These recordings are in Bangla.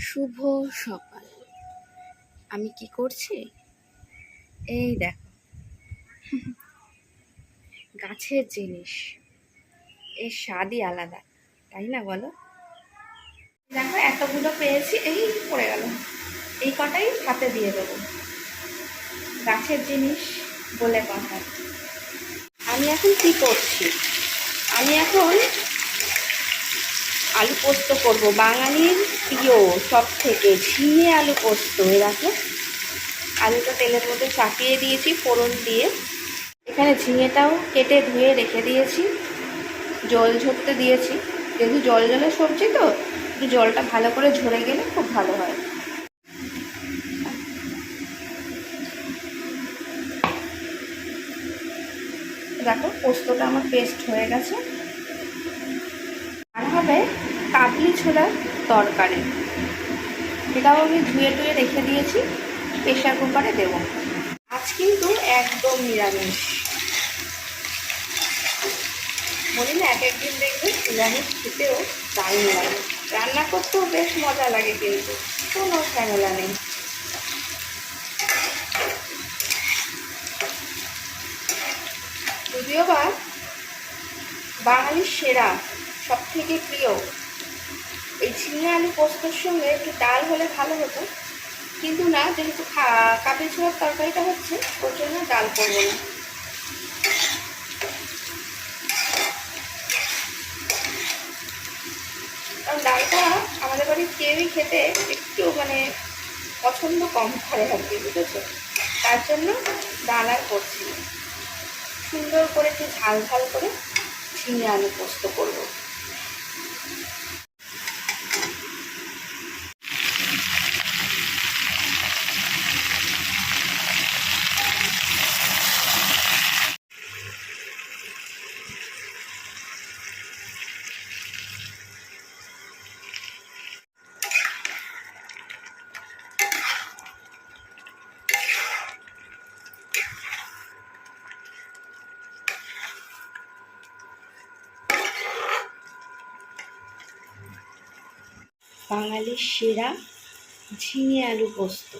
শুভ সকাল। আমি কি করছি এই দেখো, গাছের জিনিস এর স্বাদই আলাদা, তাই না বলো? দেখো এতগুলো পেয়েছি, এই পড়ে গেল, এই কটাই হাতে দিয়ে দেবো। গাছের জিনিস বলে কথা। আমি এখন কি করছি, আমি এখন আলু পোস্ত করব, বাঙালির প্রিয় সব থেকে ঝিঙে আলু পোস্ত। দেখো আলুটা তেলের মধ্যে চাপিয়ে দিয়েছি ফোড়ন দিয়ে। এখানে ঝিঙেটাও কেটে ধুয়ে রেখে দিয়েছি, জল ঝরতে দিয়েছি। যেহেতু জল জলের সবজি তো একটু জলটা ভালো করে ঝরে গেলে খুব ভালো হয়। দেখো পোস্তটা আমার পেস্ট হয়ে গেছে। আর হবে কাবলি ছোলার তরকারি, এটাও আমি ধুয়ে টুয়ে রেখে দিয়েছি, প্রেশার কুকারে দেবো। আজ কিন্তু একদম নিরামিষ। বলি না এক একদিন দেখবে নিরামিষ খেতেও দারুণ লাগে, রান্না করতেও বেশ মজা লাগে, কিন্তু কোনো ঝামেলা নেই। যদিও বা বাঙালির সেরা সব থেকে প্রিয় এই ঝিঙে আলু পোস্তর সঙ্গে একটু ডাল হলে ভালো হতো, কিন্তু না, যেহেতু কাবলি ছোলার তরকারিটা হচ্ছে ওর জন্য ডাল করবো না। কারণ ডালটা আমাদের বাড়ির কেউই খেতে একটু পছন্দ কম করে আর কি, বুঝেছো? তার জন্য ডাল আর করছি না। সুন্দর করে একটু ঝাল ঝাল করে ঝিঙে আলু পোস্ত করবো। বাঙালির সেরা ঝিঙে আলু পোস্ত,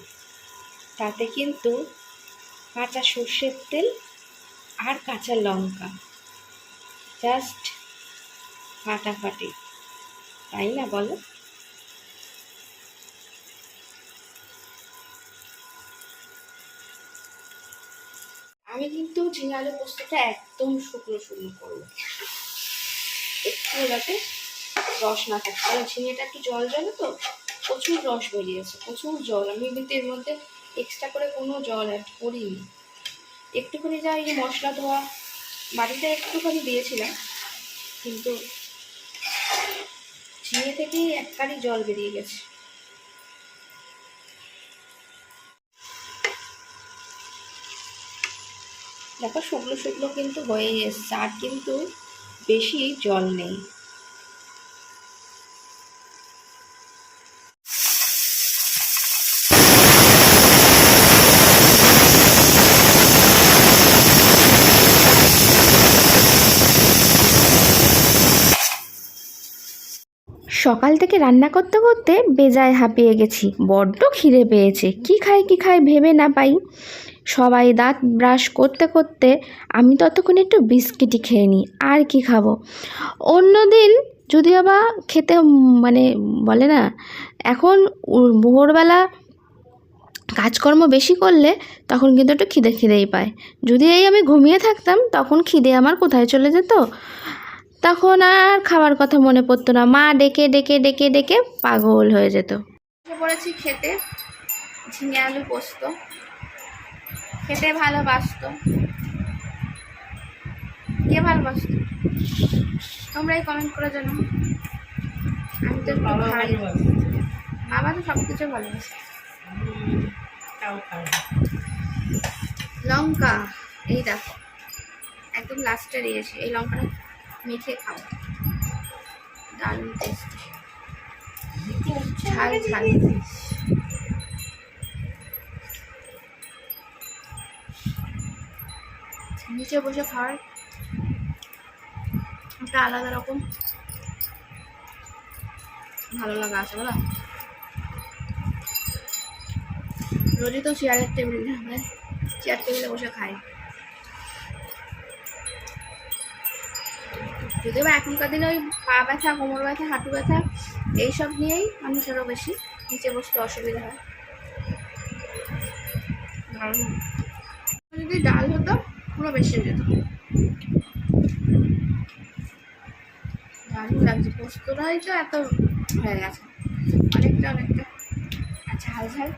তাতে কিন্তু কাঁচা সর্ষের তেল আর কাঁচা লঙ্কা জাস্ট ফাটাফাটি, তাই না বলো? আমি কিন্তু ঝিঙে আলু পোস্তটা একদম শুকনো শুকনো করবো, একটু যাতে রস না থাকে, কারণ ঝিঙেটা একটু জল জলে তো, প্রচুর রস বেরিয়েছে, প্রচুর জল। আমি কিন্তু এর মধ্যে এক্সট্রা করে কোনো জল অ্যাড করিনি। একটুখানি যা এই যে মশলা ধোয়া বাড়িতে একটুখানি দিয়েছিলাম, কিন্তু ঝিঙে থেকেই একবারই জল বেরিয়ে গেছে। দেখো শুকনো শুকনো কিন্তু হয়ে এসছে, আর কিন্তু বেশি জল নেই। সকাল থেকে রান্না করতে করতে বেজায় হাঁপিয়ে গেছি, বড্ড খিদে পেয়েছে। কি খাই ভেবে না পাই। সবাই দাঁত ব্রাশ করতে করতে আমি ততক্ষণ একটু বিস্কিটই খেয়ে নিই, আর কি খাবো। অন্যদিন যদি আবার খেতে বলে না, এখন ভোরবেলা কাজকর্ম বেশি করলে তখন কিন্তু একটু খিদেই পায়। যদি আমি ঘুমিয়ে থাকতাম তখন খিদে আমার কোথায় চলে যেত, তখন আর খাবার কথা মনে পড়তো না, মা ডেকে ডেকে ডেকে ডেকে পাগল হয়ে যেত। পড়েছি খেতে ঝিঙে আলু পোস্ত, খেতে ভালোবাসতো, কে ভালোবাসতো তোমরাই কমেন্ট করে জানো। আমি তো বাবা তো সব কিছু ভালোবাসে। লঙ্কা এই দেখো একদম লাস্টে দিয়েছি, এই লঙ্কাটা মেখে খাও, দারুণ টেস্টি, ঝাল ঝাল। নিচে বসে খাওয়ার একটা আলাদা রকম ভালো লাগা আছে বলো। রোজই তো চেয়ারের টেবিল চেয়ার টেবিলে বসে খাই। যদিও বা এখনকার দিনে ওই পা ব্যথা, কোমর ব্যথা, হাঁটু ব্যথা এইসব নিয়েই মানুষেরও বেশি নিচে বসতে অসুবিধা হয়। যদি ডাল হতো পুরো বেশি হয়ে যেত। দারুণ লাগছে, পোস্তটাই তো এত হয়ে গেছে, অনেকটা অনেকটা ঝাল ঝাল।